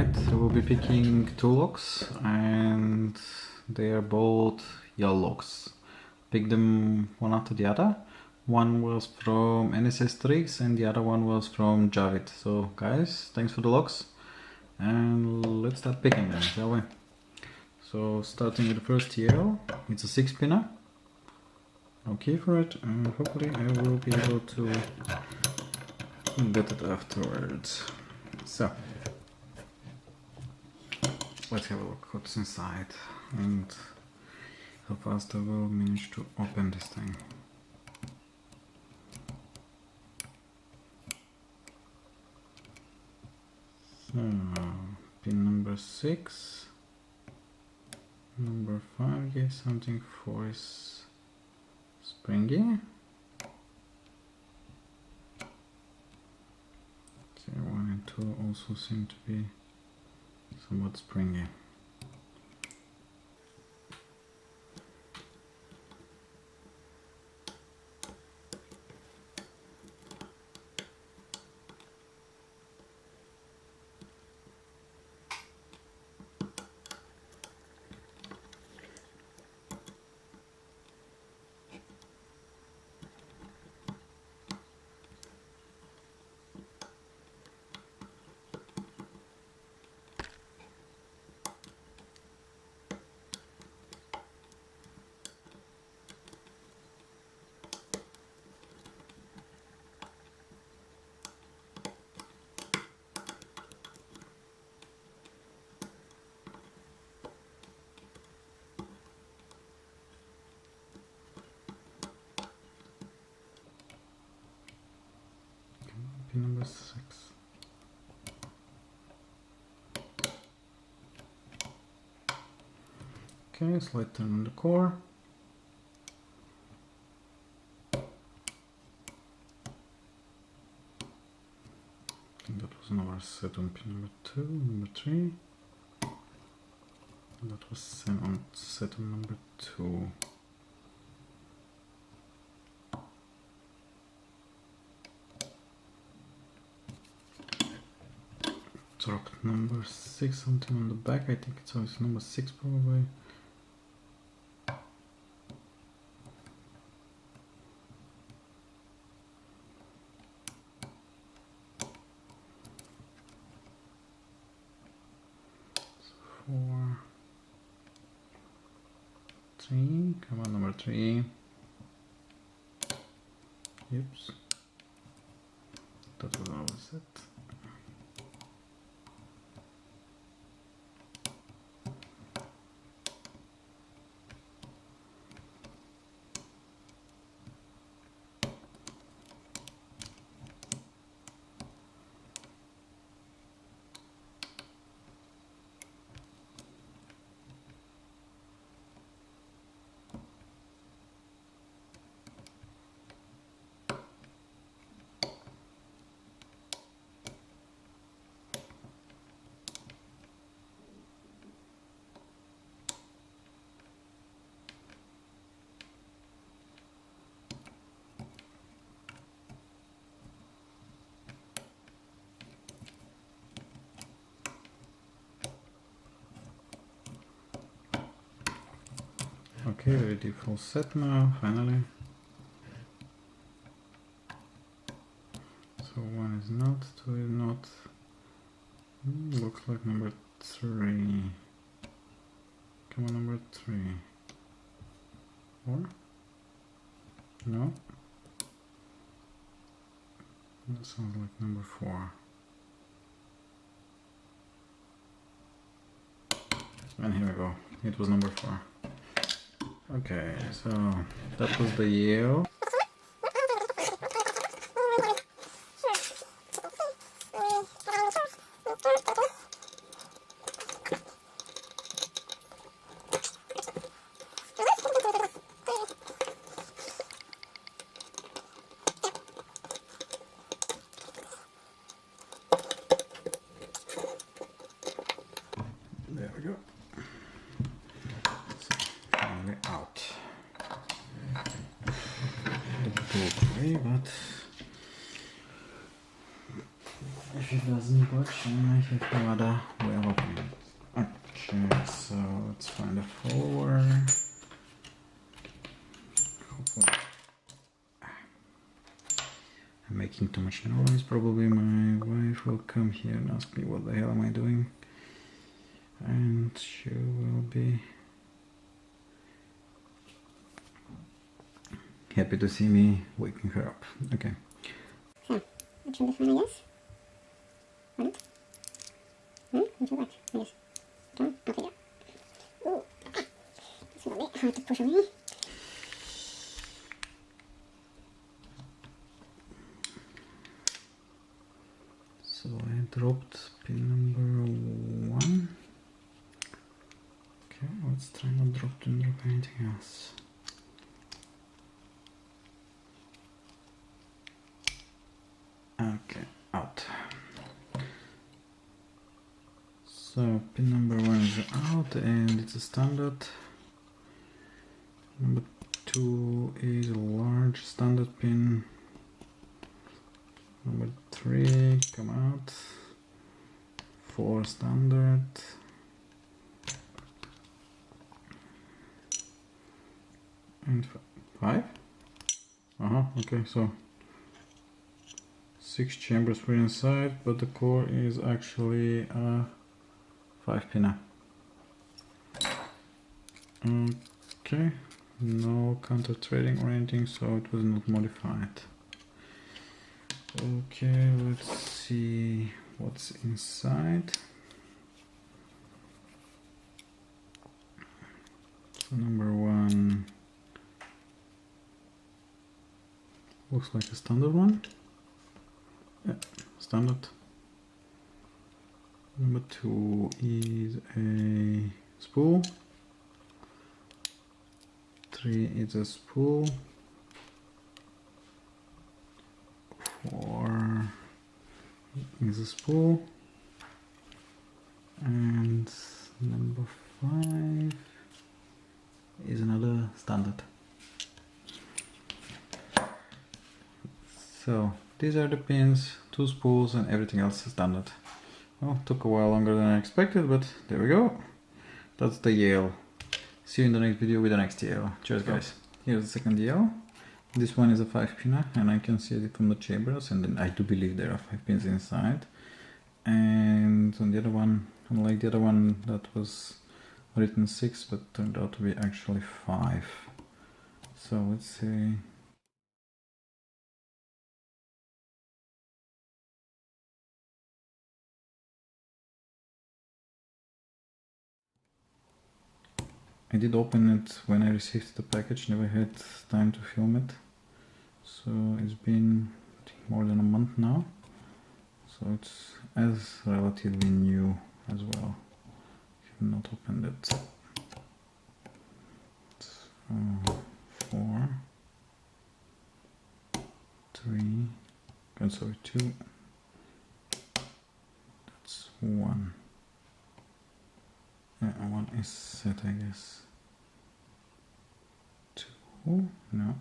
Alright, so we'll be picking two locks and they are both Yale locks. Pick them one after the other. One was from NSS Tricks and the other one was from Javid. So guys, thanks for the locks and let's start picking them, shall we? So starting with the first Yale, it's a 6-pinner. No key for it, and hopefully I will be able to get it afterwards. So let's have a look what's inside and how fast I will manage to open this thing. So, pin number 6, number 5, yes, something 4 is springy. 0, 1 and 2 also seem to be somewhat springy. Pin number 6. Okay, slight turn on the core. I think that was another set on pin number 2, number 3. That was set on number 2. Dropped number 6, something on the back. I think it's always number 6 probably. So 4, 3, come on, number 3. Oops. That was always it. Okay, ready for set now, finally. So 1 is not, 2 is not. Looks like number 3. Come on, number 3. 4? No? That sounds like number 4. And here we go. It was number 4. Okay, so that was the Yale. There we go. Finally out. Didn't go away, but If it doesn't budge, then I have no other way of opening it. Okay, so let's find a follower. Hopefully. I'm making too much noise. Probably my wife will come here and ask me what the hell am I doing. And she will be happy to see me waking her up. Okay. So, that should be fine, I guess. Or not? Not sure what, I guess. Come on, I'll figure it out. Ooh, it's a little bit hard to push away. So I dropped pin number 1. Okay, let's try not drop anything else. Okay, out. So pin number 1 is out and it's a standard. Number 2 is a large standard pin. Number 3 come out. 4 standard. And 5? Okay, so 6 chambers were inside, but the core is actually a 5-pinner. Okay, no counter trading or anything, so it was not modified. Okay, let's see what's inside. So number 1 looks like a standard one. Yeah, standard. Number 2 is a spool. 3 is a spool. 4 is a spool. And number 5 is another standard. So these are the pins, 2 spools, and everything else is standard. Well, took a while longer than I expected, but there we go. That's the Yale. See you in the next video with the next Yale. Cheers, guys. Here's the second Yale. This one is a 5-pinner, and I can see it from the chambers, and then I do believe there are 5 pins inside. And on the other one, unlike the other one, that was written 6, but turned out to be actually 5. So let's see. I did open it when I received the package, never had time to film it. So it's been more than a month now. So it's as relatively new as well. I have not opened it. It's 4, 3, and sorry, 2. That's 1. Yeah, 1 is set, I guess. 2, no.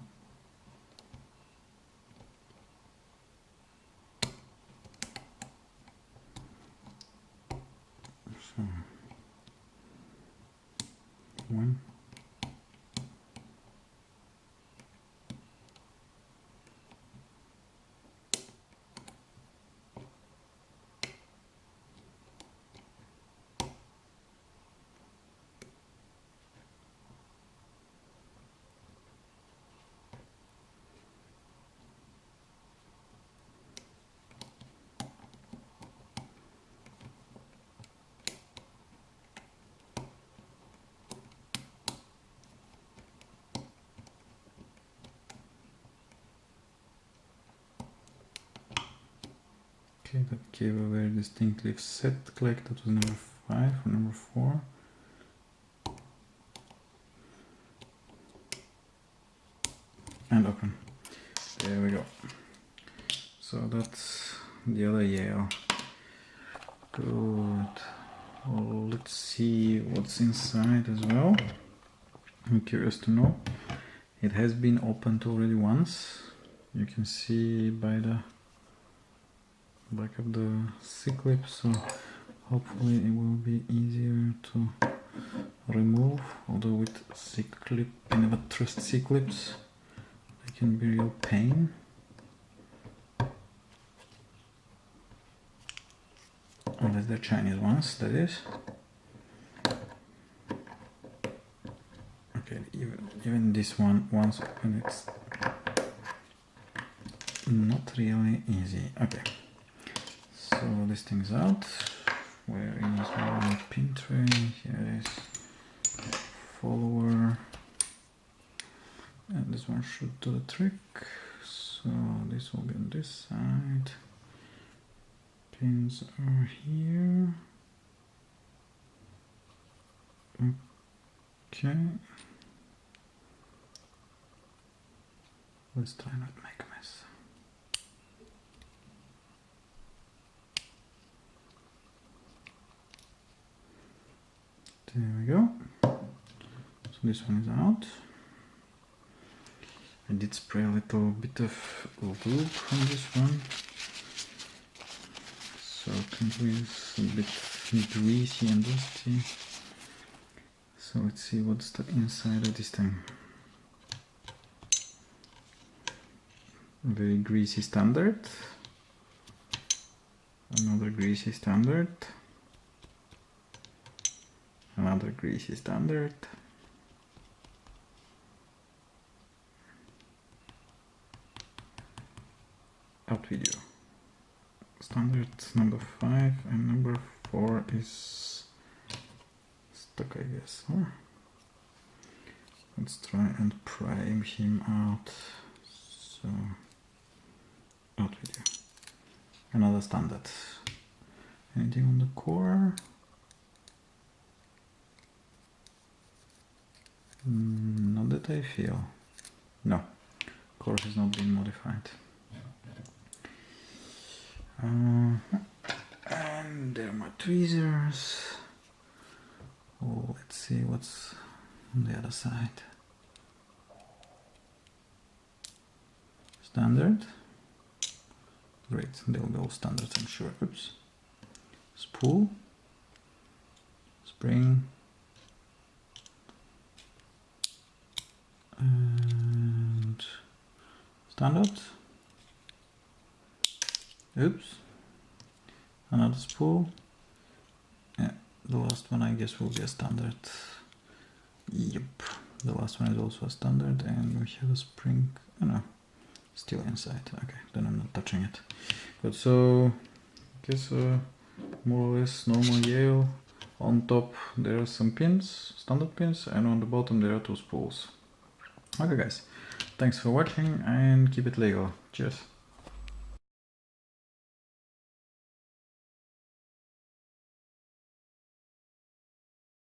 So 1. Okay, that gave a very distinctly set click. That was number 5 or number 4. And open. There we go. So that's the other Yale. Good. Well, let's see what's inside as well. I'm curious to know. It has been opened already once. You can see by the back of the C-clip, so hopefully it will be easier to remove, although with C-clip, I never trust C-clips, they can be real pain. Unless they're Chinese ones, that is. Okay, even this one, once open, it's not really easy. Okay, so this thing's out. Where is my pin tray? Here it is. Follower. And this one should do the trick. So this will be on this side. Pins are here. Okay. Let's try not to make a mess. There we go. So this one is out. I did spray a little bit of lube on this one, so it is a bit greasy and dusty. So let's see what's the inside of this thing. Very greasy standard. Another greasy standard. Another greasy standard. Out video. Standard number 5 and number 4 is stuck, I guess. Huh? Let's try and prime him out. So, out video. Another standard. Anything on the core? Not that I feel. No, core has not been modified. And there are my tweezers. Oh, let's see what's on the other side. Standard. Great, they'll go standards, I'm sure. Oops. Spool. Spring. And standard. Oops. Another spool. Yeah, the last one I guess will be a standard. Yep. The last one is also a standard, and we have a spring. Oh no, still inside. Okay, then I'm not touching it. Good, so I guess more or less normal Yale. On top there are some pins, standard pins, and on the bottom there are 2 spools. Okay guys, thanks for watching and keep it legal. Cheers.